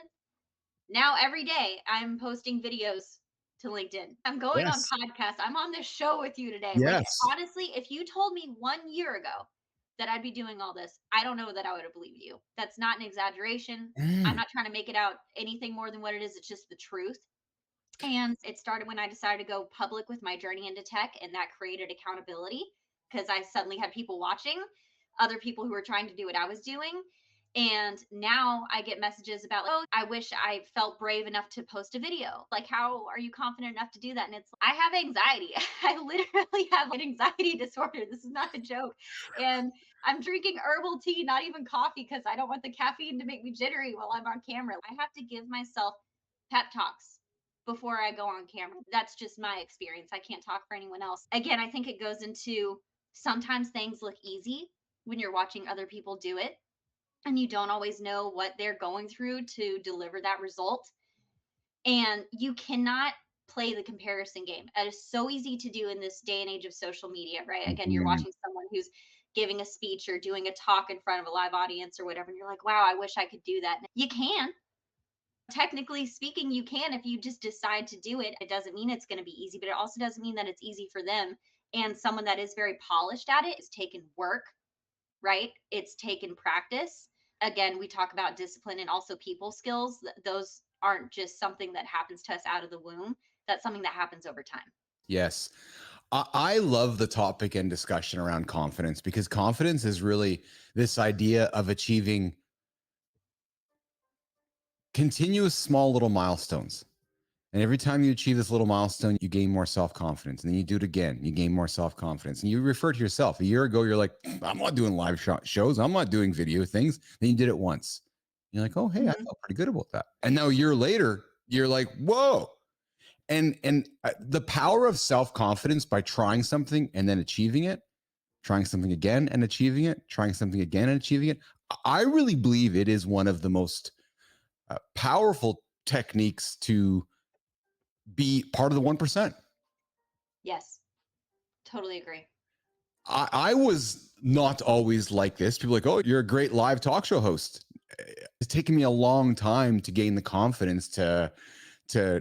Now every day I'm posting videos to LinkedIn. I'm going on podcasts. I'm on this show with you today. Like, honestly, if you told me 1 year ago that I'd be doing all this, I don't know that I would have believed you. That's not an exaggeration. I'm not trying to make it out anything more than what it is. It's just the truth. And it started when I decided to go public with my journey into tech, and that created accountability because I suddenly had people watching, other people who were trying to do what I was doing. And now I get messages about, like, oh, I wish I felt brave enough to post a video. Like, how are you confident enough to do that? And it's, I have anxiety. I literally have an anxiety disorder. This is not a joke. And I'm drinking herbal tea, not even coffee, because I don't want the caffeine to make me jittery while I'm on camera. I have to give myself pep talks before I go on camera. That's just my experience. I can't talk for anyone else. Again, I think it goes into, sometimes things look easy when you're watching other people do it, and you don't always know what they're going through to deliver that result. And you cannot play the comparison game. That is so easy to do in this day and age of social media, right? Again, you're watching someone who's giving a speech or doing a talk in front of a live audience or whatever, and you're like, wow, I wish I could do that. And you can. Technically speaking, you can if you just decide to do it. It doesn't mean it's going to be easy, but it also doesn't mean that it's easy for them. And someone that is very polished at it is taken work, right? It's taken practice. Again, we talk about discipline and also people skills. Those aren't just something that happens to us out of the womb. That's something that happens over time.
Yes. I love the topic and discussion around confidence, because confidence is really this idea of achieving continuous small little milestones. And every time you achieve this little milestone, you gain more self-confidence. And then you do it again, you gain more self-confidence. And you refer to yourself. A year ago, you're like, I'm not doing live shows. I'm not doing video things. Then you did it once. You're like, oh, hey, I felt pretty good about that. And now a year later, you're like, whoa. And the power of self-confidence by trying something and then achieving it, trying something again and achieving it, trying something again and achieving it. I really believe it is one of the most powerful techniques to be part of the 1%.
Yes, totally agree.
I was not always like this. People are like, oh, you're a great live talk show host. It's taken me a long time to gain the confidence to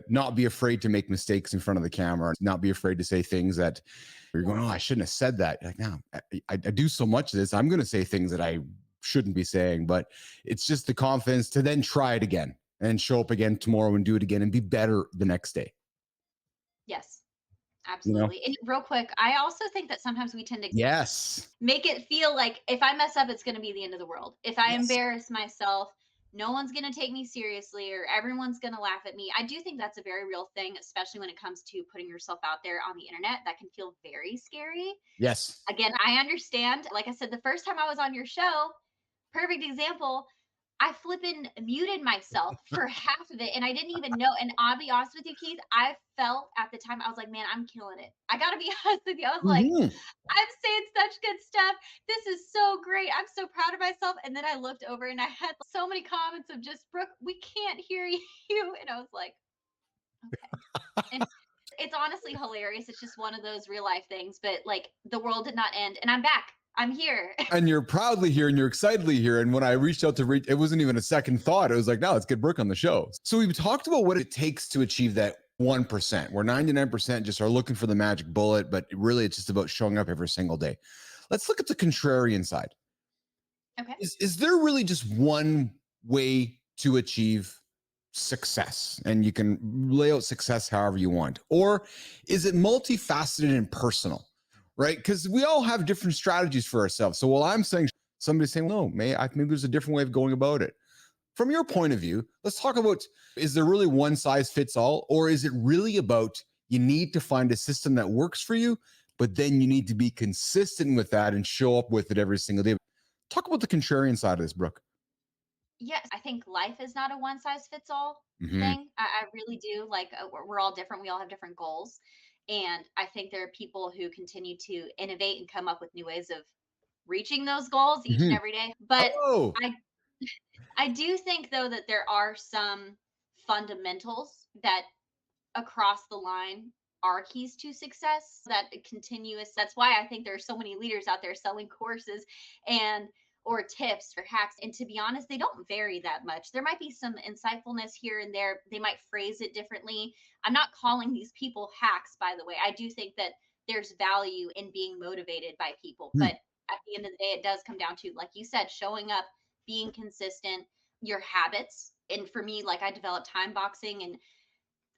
not be afraid to make mistakes in front of the camera, not be afraid to say things that you're going, oh, I shouldn't have said that. Like, no, I do so much of this. I'm going to say things that I shouldn't be saying, but it's just the confidence to then try it again and show up again tomorrow and do it again and be better the next day.
Yes, absolutely. You know? And real quick, I also think that sometimes we tend to make it feel like if I mess up, it's going to be the end of the world. If I embarrass myself, no one's going to take me seriously, or everyone's going to laugh at me. I do think that's a very real thing, especially when it comes to putting yourself out there on the internet. That can feel very scary.
Yes.
Again, I understand. Like I said, the first time I was on your show, perfect example, I flippin' muted myself for half of it, and I didn't even know. And I'll be honest with you, Keith, I felt at the time, I was like, man, I'm killing it. I got to be honest with you. I was like, I'm saying such good stuff. This is so great. I'm so proud of myself. And then I looked over and I had so many comments of just, Brooke, we can't hear you. And I was like, okay. And it's honestly hilarious. It's just one of those real life things, but like the world did not end, and I'm back. I'm here. And
you're proudly here and you're excitedly here. And when I reached out to it wasn't even a second thought. It was like, no, let's get Brooke on the show. So we've talked about what it takes to achieve that 1%, where 99% just are looking for the magic bullet, but really it's just about showing up every single day. Let's look at the contrarian side.
Okay.
Is there really just one way to achieve success, and you can lay out success however you want? Or is it multifaceted and personal, right? Because we all have different strategies for ourselves. So while I'm saying, somebody's saying, no, maybe there's a different way of going about it. From your point of view, let's talk about, is there really one size fits all? Or is it really about you need to find a system that works for you, but then you need to be consistent with that and show up with it every single day? Talk about the contrarian side of this, Brooke.
Yes, I think life is not a one size fits all thing. I really do. Like, we're all different. We all have different goals. And I think there are people who continue to innovate and come up with new ways of reaching those goals each and every day. But I I do think, though, that there are some fundamentals that across the line are keys to success, that continuous. That's why I think there are so many leaders out there selling courses and or tips or hacks. And to be honest, they don't vary that much. There might be some insightfulness here and there. They might phrase it differently. I'm not calling these people hacks, by the way. I do think that there's value in being motivated by people. But at the end of the day, it does come down to, like you said, showing up, being consistent, your habits. And for me, like, I developed time boxing and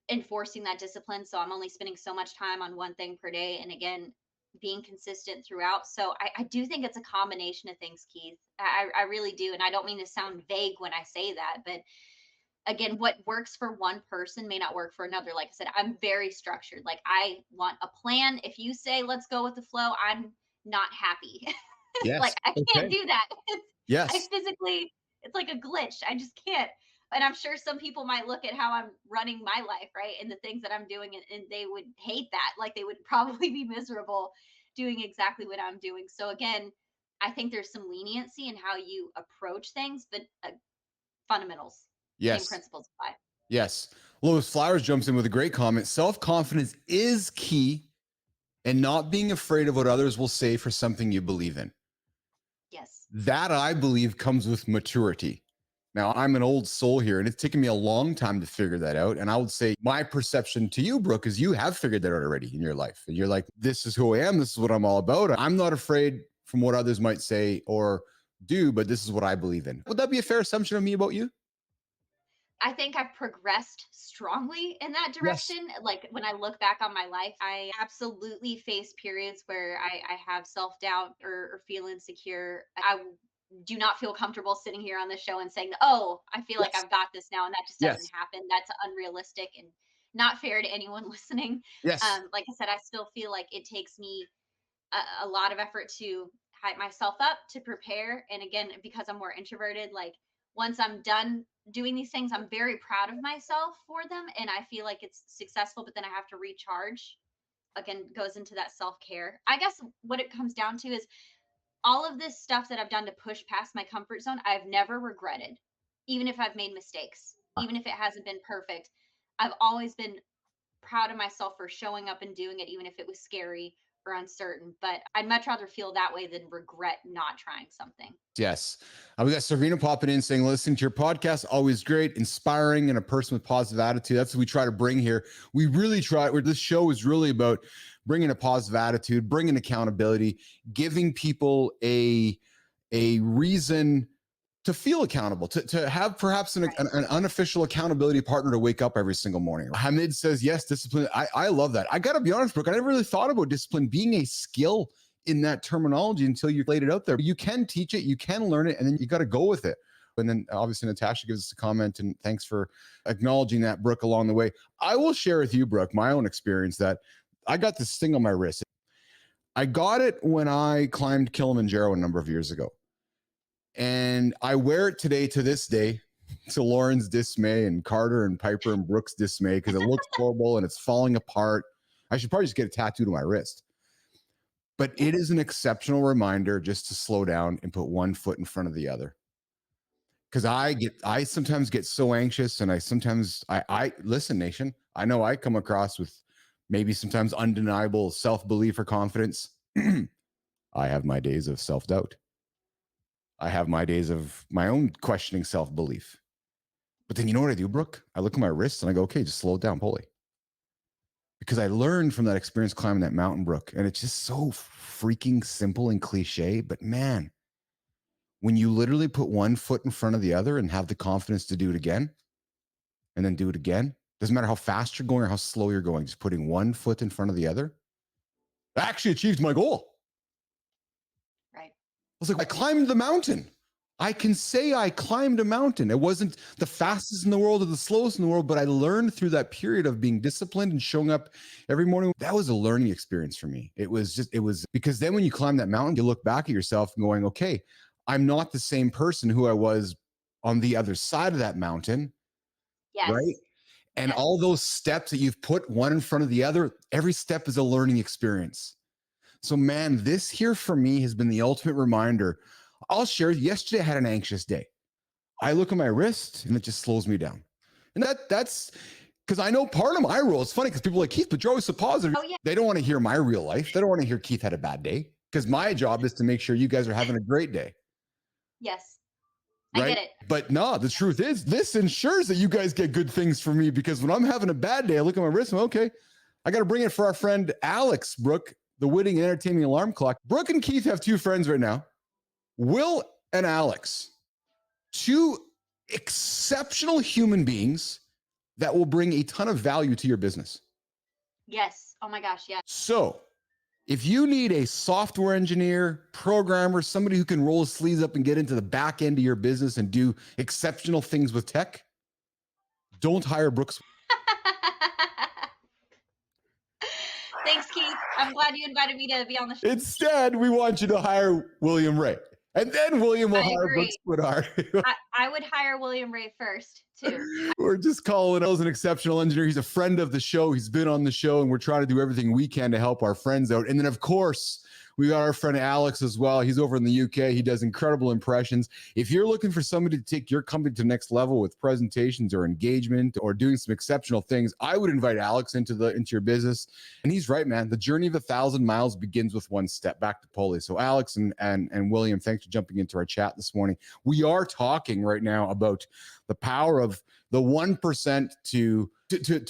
enforcing that discipline. So I'm only spending so much time on one thing per day. And again, being consistent throughout. So I do think it's a combination of things, Keith. I really do. And I don't mean to sound vague when I say that, but again, what works for one person may not work for another. Like I said, I'm very structured. Like, I want a plan. If you say, let's go with the flow, I'm not happy.
Yes.
Like, I can't do that.
Yes.
I physically, it's like a glitch. I just can't. And I'm sure some people might look at how I'm running my life, right? And the things that I'm doing, and they would hate that. Like, they would probably be miserable doing exactly what I'm doing. So again, I think there's some leniency in how you approach things, but fundamentals, same principles apply.
Yes. Lois Flowers jumps in with a great comment. Self-confidence is key, and not being afraid of what others will say for something you believe in.
Yes.
That, I believe, comes with maturity. Now, I'm an old soul here, and it's taken me a long time to figure that out. And I would say my perception to you, Brooke, is you have figured that out already in your life. And you're like, this is who I am. This is what I'm all about. I'm not afraid from what others might say or do, but this is what I believe in. Would that be a fair assumption of me about you?
I think I've progressed strongly in that direction. Yes. Like, when I look back on my life, I absolutely face periods where I have self-doubt or feel insecure. I do not feel comfortable sitting here on the show and saying, oh, I feel like I've got this now. And that just doesn't happen. That's unrealistic and not fair to anyone listening.
Yes.
Like I said, I still feel like it takes me a lot of effort to hype myself up, to prepare. And again, because I'm more introverted, like, once I'm done doing these things, I'm very proud of myself for them. And I feel like it's successful, but then I have to recharge. Again, goes into that self-care. I guess what it comes down to is all of this stuff that I've done to push past my comfort zone, I've never regretted, even if I've made mistakes, even if it hasn't been perfect. I've always been proud of myself for showing up and doing it, even if it was scary or uncertain. But I'd much rather feel that way than regret not trying something.
Yes. We got Servina popping in saying, listening to your podcast, always great, inspiring, and a person with positive attitude. That's what we try to bring here. We really try, where this show is really about bringing a positive attitude, bringing accountability, giving people a reason to feel accountable, to have perhaps an unofficial accountability partner to wake up every single morning. Hamid says, yes, discipline. I love that. I got to be honest, Brooke, I never really thought about discipline being a skill in that terminology until you laid it out there. You can teach it, you can learn it, and then you got to go with it. And then obviously Natasha gives us a comment, and thanks for acknowledging that, Brooke, along the way. I will share with you, Brooke, my own experience that I got this thing on my wrist. I got it when I climbed Kilimanjaro a number of years ago. And I wear it today, to this day, to Lauren's dismay and Carter and Piper and Brooke's dismay, because it looks horrible and it's falling apart. I should probably just get a tattoo to my wrist. But it is an exceptional reminder just to slow down and put one foot in front of the other. Because I sometimes get so anxious, and I listen, nation, I know I come across with maybe sometimes undeniable self-belief or confidence. I have my days of self-doubt. I have my days of my own questioning self-belief. But then you know what I do, Brooke? I look at my wrist and I go, okay, just slow it down, Polly. Because I learned from that experience climbing that mountain, Brooke. And it's just so freaking simple and cliche. But man, when you literally put one foot in front of the other and have the confidence to do it again, and then do it again. Doesn't matter how fast you're going or how slow you're going, just putting one foot in front of the other. I actually achieved my goal.
Right.
I was like, I climbed the mountain. I can say I climbed a mountain. It wasn't the fastest in the world or the slowest in the world, but I learned through that period of being disciplined and showing up every morning. That was a learning experience for me. It was because then when you climb that mountain, you look back at yourself and going, okay, I'm not the same person who I was on the other side of that mountain.
Yes.
Right. And all those steps that you've put one in front of the other, every step is a learning experience. So man, this here for me has been the ultimate reminder. I'll share, yesterday I had an anxious day. I look at my wrist and it just slows me down. And that's because I know part of my role. It's funny because people are like, Keith, but you're always so positive.
Oh, yeah.
They don't want to hear my real life. They don't want to hear Keith had a bad day, because my job is to make sure you guys are having a great day.
Yes.
Right?
I get it.
But no, the truth is this ensures that you guys get good things from me, because when I'm having a bad day, I look at my wrist and I'm okay, I got to bring it for our friend Alex, Brooke, the witty and entertaining alarm clock. Brooke and Keith have two friends right now, Will and Alex, two exceptional human beings that will bring a ton of value to your business.
Yes. Oh my gosh. Yes.
So if you need a software engineer, programmer, somebody who can roll his sleeves up and get into the back end of your business and do exceptional things with tech, don't hire Brooks.
Thanks, Keith. I'm glad you invited me to be on the show.
Instead, we want you to hire William Ray. And then William will hire Brooks Woodard.
I would hire William Ray first, too.
We're just calling him an exceptional engineer. He's a friend of the show. He's been on the show, and we're trying to do everything we can to help our friends out. And then, of course, we got our friend Alex as well. He's over in the UK. He does incredible impressions. If you're looking for somebody to take your company to the next level with presentations or engagement or doing some exceptional things, I would invite Alex into your business. And he's right, man. The journey of 1,000 miles begins with one step. Back to Polly. So Alex and William, thanks for jumping into our chat this morning. We are talking right now about the power of the 1% to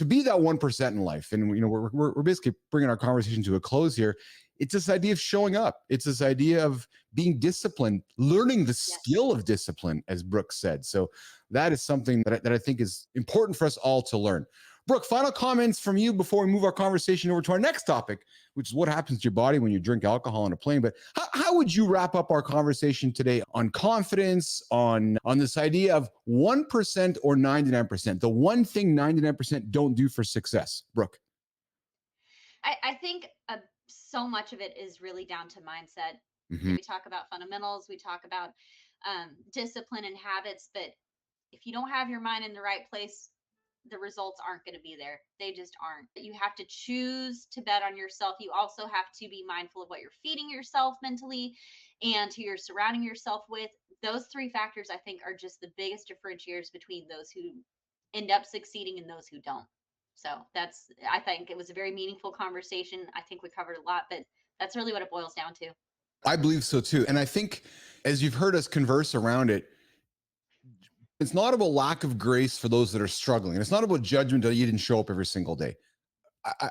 be that 1% in life. And we're basically bringing our conversation to a close here. It's this idea of showing up. It's this idea of being disciplined, learning the skill of discipline, as Brooke said. So that is something that I think is important for us all to learn. Brooke, final comments from you before we move our conversation over to our next topic, which is what happens to your body when you drink alcohol on a plane. But how would you wrap up our conversation today on confidence, on this idea of 1% or 99%, the one thing 99% don't do for success? Brooke.
I think so much of it is really down to mindset. Mm-hmm. We talk about fundamentals, we talk about discipline and habits, but if you don't have your mind in the right place, the results aren't going to be there. They just aren't. You have to choose to bet on yourself. You also have to be mindful of what you're feeding yourself mentally and who you're surrounding yourself with. Those three factors, I think, are just the biggest differentiators between those who end up succeeding and those who don't. So I think it was a very meaningful conversation. I think we covered a lot, but that's really what it boils down to.
I believe so too. And I think as you've heard us converse around it, it's not about lack of grace for those that are struggling. And it's not about judgment that you didn't show up every single day.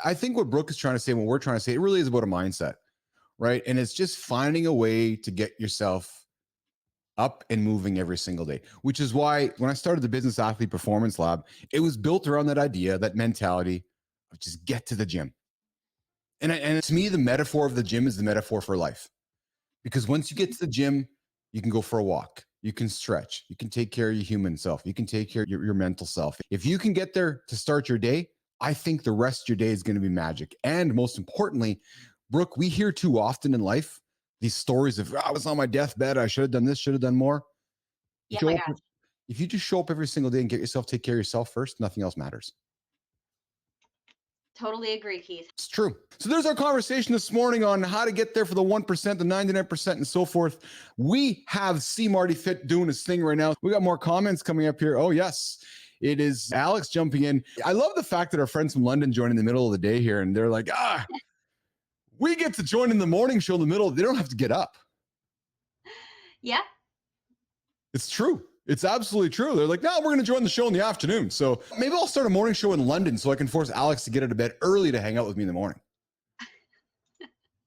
I think what Brooke is trying to say, what we're trying to say, it really is about a mindset, right? And it's just finding a way to get yourself up and moving every single day, which is why when I started the Business Athlete Performance Lab, it was built around that idea, that mentality of just get to the gym. And to me, the metaphor of the gym is the metaphor for life. Because once you get to the gym, you can go for a walk. You can stretch. You can take care of your human self. You can take care of your mental self. If you can get there to start your day, I think the rest of your day is going to be magic. And most importantly, Brooke, we hear too often in life these stories of, I was on my deathbed, I should have done this, should have done more.
Yeah,
if you just show up every single day and take care of yourself first, nothing else matters.
Totally agree, Keith.
It's true. So there's our conversation this morning on how to get there for the 1%, the 99%, and so forth. We have C Marty Fit doing his thing right now. We got more comments coming up here. Oh, yes. It is Alex jumping in. I love the fact that our friends from London join in the middle of the day here, and they're like, we get to join in the morning show in the middle. They don't have to get up.
Yeah.
It's true. It's absolutely true. They're like, no, we're going to join the show in the afternoon. So maybe I'll start a morning show in London so I can force Alex to get out of bed early to hang out with me in the morning.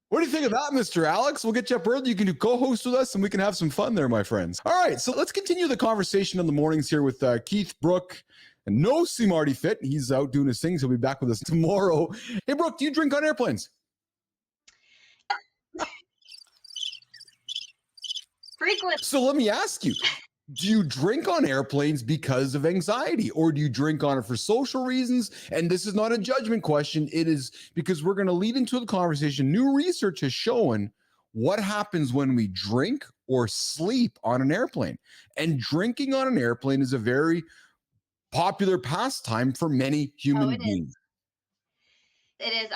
What do you think of that, Mr. Alex? We'll get you up early. You can do co-host with us and we can have some fun there, my friends. All right. So let's continue the conversation in the mornings here with Keith, Brooke, And no see Marty fit. He's out doing his things. He'll be back with us tomorrow. Hey, Brooke, do you drink on airplanes?
Frequent.
So let me ask you, do you drink on airplanes because of anxiety, or do you drink on it for social reasons? And this is not a judgment question. It is because we're going to lead into the conversation. New research has shown what happens when we drink or sleep on an airplane. And drinking on an airplane is a very popular pastime for many human beings.
It is.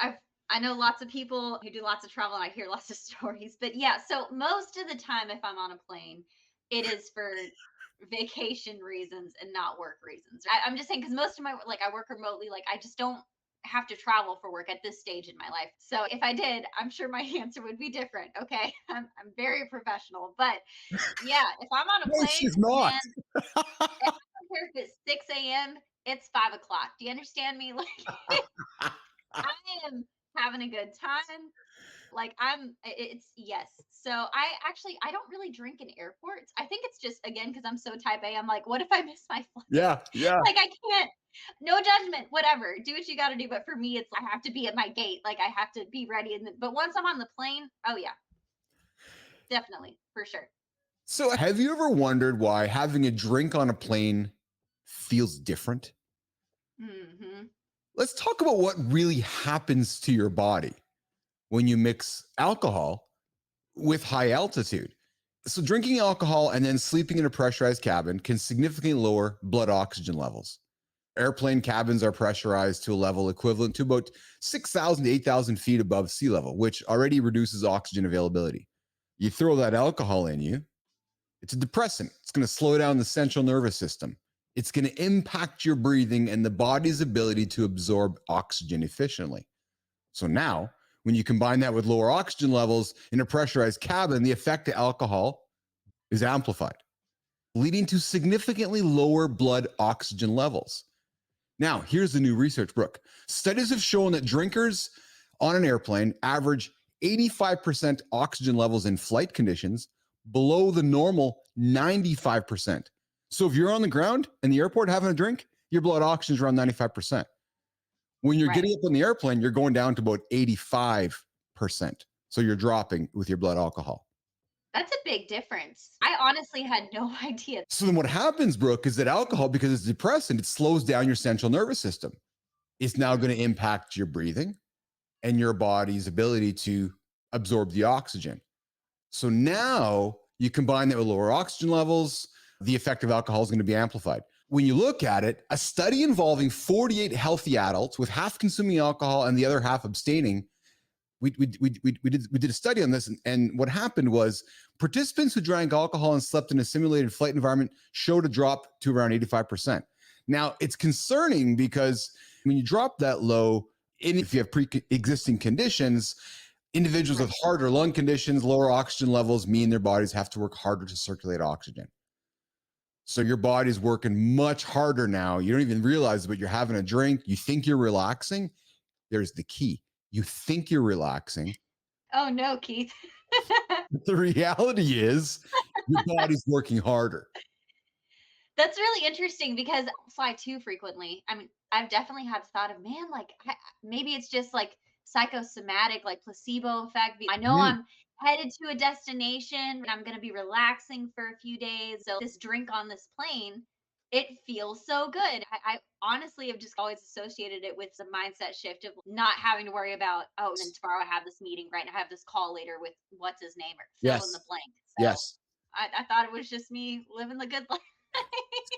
I know lots of people who do lots of travel, and I hear lots of stories. But yeah, so most of the time, if I'm on a plane, it is for vacation reasons and not work reasons. I'm just saying, because most of my, like, I work remotely, like, I just don't have to travel for work at this stage in my life. So if I did, I'm sure my answer would be different. Okay. I'm very professional. But yeah, if I'm on a plane,
She's not.
man, I don't care if it's 6 a.m., it's 5 o'clock. Do you understand me? Like, I am having a good time. Like, it's yes. So I don't really drink in airports. I think it's just, again, because I'm so type A. I'm like, what if I miss my flight?
Yeah.
Like, I can't, no judgment, whatever. Do what you got to do. But for me, it's, I have to be at my gate. Like, I have to be ready. But once I'm on the plane, oh yeah, definitely, for sure.
So have you ever wondered why having a drink on a plane feels different?
Mm-hmm.
Let's talk about what really happens to your body when you mix alcohol with high altitude. So drinking alcohol and then sleeping in a pressurized cabin can significantly lower blood oxygen levels. Airplane cabins are pressurized to a level equivalent to about 6,000 to 8,000 feet above sea level, which already reduces oxygen availability. You throw that alcohol in you, it's a depressant. It's going to slow down the central nervous system. It's going to impact your breathing and the body's ability to absorb oxygen efficiently. So now, when you combine that with lower oxygen levels in a pressurized cabin, the effect of alcohol is amplified, leading to significantly lower blood oxygen levels. Now, here's the new research, Brooke. Studies have shown that drinkers on an airplane average 85% oxygen levels in flight conditions, below the normal 95%. So if you're on the ground in the airport having a drink, your blood oxygen is around 95%. When you're getting up on the airplane, you're going down to about 85%. So you're dropping with your blood alcohol.
That's a big difference. I honestly had no idea.
So then what happens, Brooke, is that alcohol, because it's depressant, it slows down your central nervous system. It's now going to impact your breathing and your body's ability to absorb the oxygen. So now you combine that with lower oxygen levels, the effect of alcohol is going to be amplified. When you look at it, a study involving 48 healthy adults with half consuming alcohol and the other half abstaining, we did a study on this, and what happened was participants who drank alcohol and slept in a simulated flight environment showed a drop to around 85%. Now, it's concerning because when you drop that low, if you have pre-existing conditions, individuals with harder lung conditions, lower oxygen levels mean their bodies have to work harder to circulate oxygen. So your body's working much harder now. You don't even realize it, but you're having a drink. You think you're relaxing. There's the key. You think you're relaxing.
Oh no, Keith.
The reality is your body's working harder.
That's really interesting because I fly too frequently. I mean, I've definitely had thought of, man, like maybe it's just like psychosomatic, like placebo effect. I know I'm headed to a destination and I'm going to be relaxing for a few days. So this drink on this plane, it feels so good. I honestly have just always associated it with the mindset shift of not having to worry about, oh, and then tomorrow I have this meeting, right? And I have this call later with what's his name or fill in the blank. So
Yes.
I thought it was just me living the good life.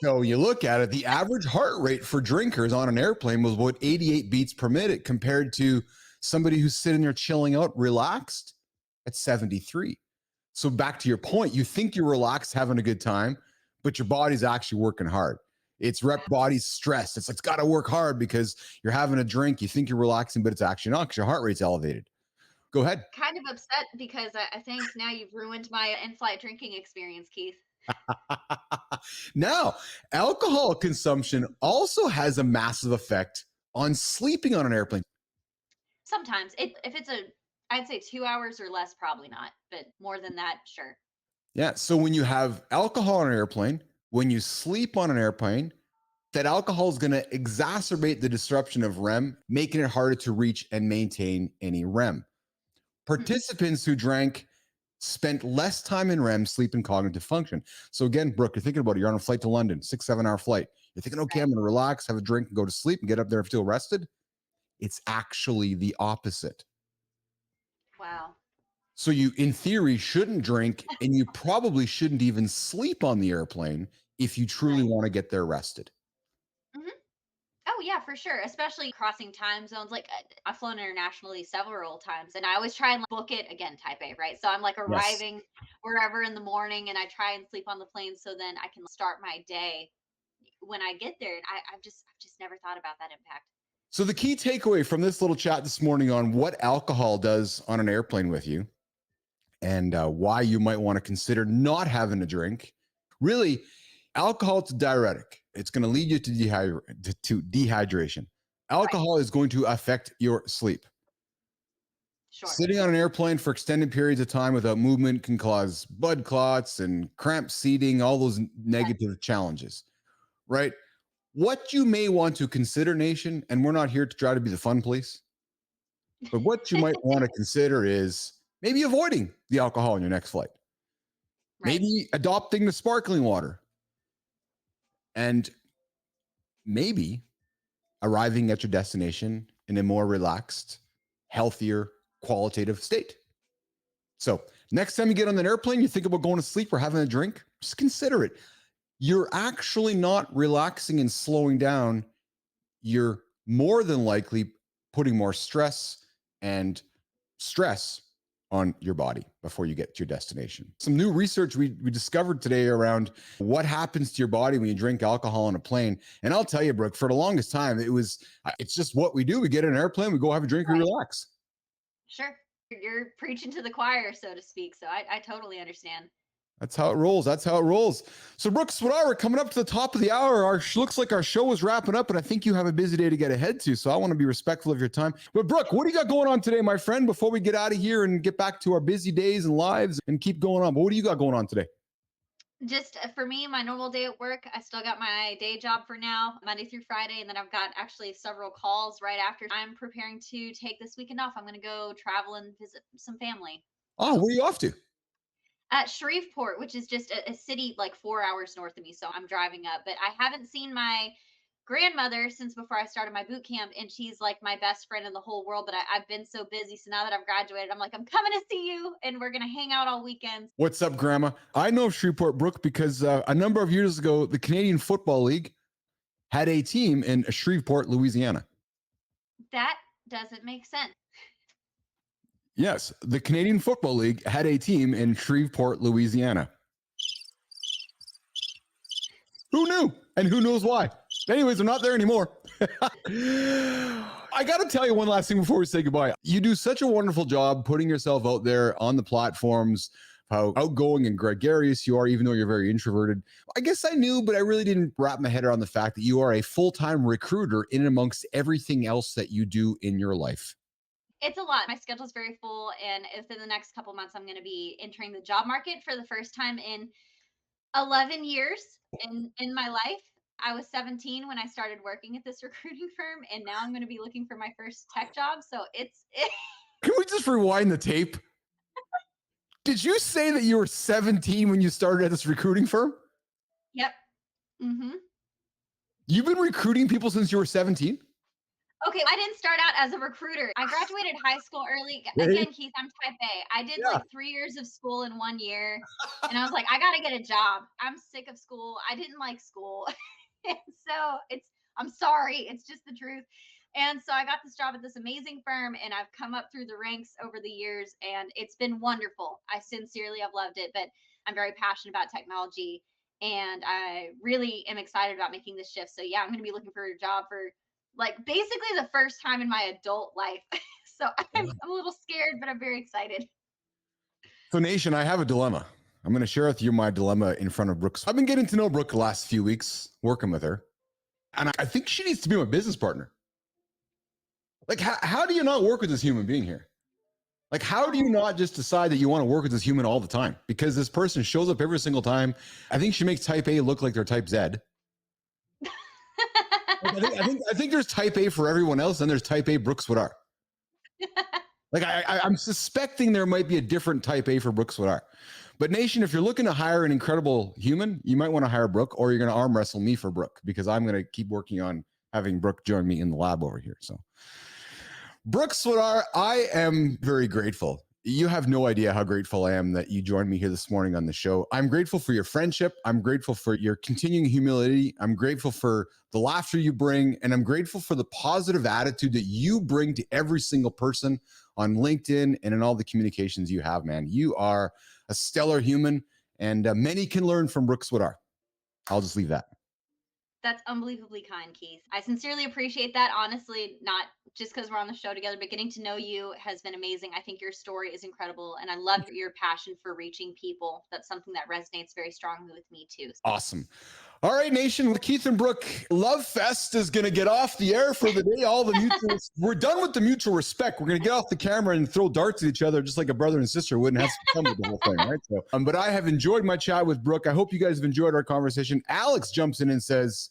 So you look at it, the average heart rate for drinkers on an airplane was about 88 beats per minute compared to somebody who's sitting there chilling out, relaxed at 73. So back to your point, you think you're relaxed, having a good time, but your body's actually working hard. It's body's stressed. It's like, it's got to work hard because you're having a drink. You think you're relaxing, but it's actually not because your heart rate's elevated. Go ahead.
Kind of upset because I think now you've ruined my in-flight drinking experience, Keith.
Now, alcohol consumption also has a massive effect on sleeping on an airplane.
Sometimes if it's I'd say 2 hours or less, probably not, but more than that, sure.
Yeah. So when you have alcohol on an airplane, when you sleep on an airplane, that alcohol is going to exacerbate the disruption of REM, making it harder to reach and maintain any REM. Participants who drank spent less time in REM sleep and cognitive function. So again, Brooke, you're thinking about it. You're on a flight to London, 6-7 hour flight. You're thinking, okay, I'm going to relax, have a drink, and go to sleep and get up there and feel rested. It's actually the opposite.
Wow.
So you, in theory, shouldn't drink, and you probably shouldn't even sleep on the airplane if you truly want to get there rested.
Oh yeah, for sure. Especially crossing time zones. Like I've flown internationally several times, and I always try and book it again, type A, right? So I'm like arriving wherever in the morning, and I try and sleep on the plane so then I can start my day when I get there. And I've just never thought about that impact.
So the key takeaway from this little chat this morning on what alcohol does on an airplane with you, and why you might want to consider not having a drink. Really, alcohol is a diuretic. It's going to lead you to dehydration. Alcohol is going to affect your sleep. Sure. Sitting on an airplane for extended periods of time without movement can cause blood clots and cramped seating, all those negative challenges, right? What you may want to consider, nation, and we're not here to try to be the fun police, but what you might want to consider is maybe avoiding the alcohol on your next flight. Maybe adopting the sparkling water. And maybe arriving at your destination in a more relaxed, healthier, qualitative state. So next time you get on an airplane, you think about going to sleep or having a drink, just consider it. You're actually not relaxing and slowing down. You're more than likely putting more stress on your body before you get to your destination. Some new research we discovered today around what happens to your body when you drink alcohol on a plane. And I'll tell you, Brooke, for the longest time, it's just what we do. We get in an airplane, we go have a drink, and relax. Sure.
You're preaching to the choir, so to speak. So I totally understand.
That's how it rolls. So Brooke Swadar, we're coming up to the top of the hour. Looks like our show is wrapping up, and I think you have a busy day to get ahead to. So I want to be respectful of your time. But Brooke, what do you got going on today, my friend, before we get out of here and get back to our busy days and lives and keep going on? But what do you got going on today?
Just for me, my normal day at work, I still got my day job for now, Monday through Friday. And then I've got actually several calls right after. I'm preparing to take this weekend off. I'm going to go travel and visit some family.
Oh, where are you off to?
At Shreveport, which is just a city like 4 hours north of me. So I'm driving up, but I haven't seen my grandmother since before I started my boot camp. And she's like my best friend in the whole world, but I've been so busy. So now that I've graduated, I'm like, I'm coming to see you and we're going to hang out all weekend.
What's up, Grandma? I know Shreveport, Brooke, because a number of years ago, the Canadian Football League had a team in Shreveport, Louisiana.
That doesn't make sense.
Yes, the Canadian Football League had a team in Shreveport, Louisiana. Who knew? And who knows why? Anyways, they're not there anymore. I got to tell you one last thing before we say goodbye. You do such a wonderful job putting yourself out there on the platforms, how outgoing and gregarious you are, even though you're very introverted. I guess I knew, but I really didn't wrap my head around the fact that you are a full-time recruiter in and amongst everything else that you do in your life.
It's a lot. My schedule is very full. And within the next couple months, I'm going to be entering the job market for the first time in 11 years in my life. I was 17 when I started working at this recruiting firm, and now I'm going to be looking for my first tech job. So
Can we just rewind the tape? Did you say that you were 17 when you started at this recruiting firm?
Yep. Mm-hmm.
You've been recruiting people since you were 17?
Okay, I didn't start out as a recruiter. I graduated high school early. Again, Keith, I'm type A. I did like 3 years of school in 1 year. And I was like, I got to get a job. I'm sick of school. I didn't like school. And so I'm sorry. It's just the truth. And so I got this job at this amazing firm, and I've come up through the ranks over the years, and it's been wonderful. I sincerely have loved it, but I'm very passionate about technology, and I really am excited about making this shift. So yeah, I'm going to be looking for a job for like basically the first time in my adult life. So I'm a little scared, but I'm very excited.
So Nation, I have a dilemma. I'm going to share with you my dilemma in front of Brooke. I've been getting to know Brooke the last few weeks, working with her. And I think she needs to be my business partner. Like, how do you not work with this human being here? Like, how do you not just decide that you want to work with this human all the time? Because this person shows up every single time. I think she makes type A look like they're type Z. I think there's type A for everyone else, and there's type A Brooke Sweatar. Like I'm suspecting there might be a different type A for Brooke Sweatar. But Nation, if you're looking to hire an incredible human, you might want to hire Brooke, or you're going to arm wrestle me for Brooke, because I'm going to keep working on having Brooke join me in the lab over here. So Brooke Sweatar, I am very grateful. You have no idea how grateful I am that you joined me here this morning on the show. I'm grateful for your friendship. I'm grateful for your continuing humility. I'm grateful for the laughter you bring. And I'm grateful for the positive attitude that you bring to every single person on LinkedIn and in all the communications you have, man. You are a stellar human, and many can learn from Brooke Sweatar. I'll just leave that.
That's unbelievably kind, Keith. I sincerely appreciate that. Honestly, not just because we're on the show together, but getting to know you has been amazing. I think your story is incredible, and I love your passion for reaching people. That's something that resonates very strongly with me too.
Awesome. All right, Nation, with Keith and Brooke, Love Fest is going to get off the air for the day. All the mutual, we're done with the mutual respect. We're going to get off the camera and throw darts at each other just like a brother and sister would, and have some fun with the whole thing, right? So, but I have enjoyed my chat with Brooke. I hope you guys have enjoyed our conversation. Alex jumps in and says,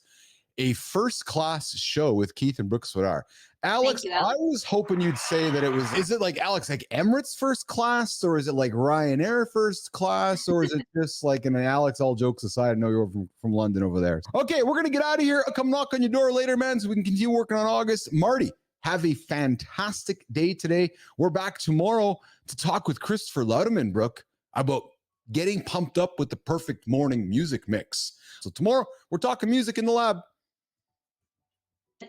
a first-class show with Keith and Brooke Sweatar. Alex, I was hoping you'd say that is it like, Alex, like Emirates first class, or is it like Ryanair first class, or is it just like, and Alex, all jokes aside, I know you're from London over there. Okay, we're going to get out of here. I'll come knock on your door later, man, so we can continue working on August. Marty, have a fantastic day today. We're back tomorrow to talk with Christopher Ludeman, Brooke, about getting pumped up with the perfect morning music mix. So tomorrow, we're talking music in the lab.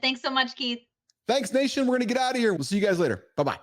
Thanks so much, Keith.
Thanks, Nation. We're going to get out of here. We'll see you guys later. Bye-bye.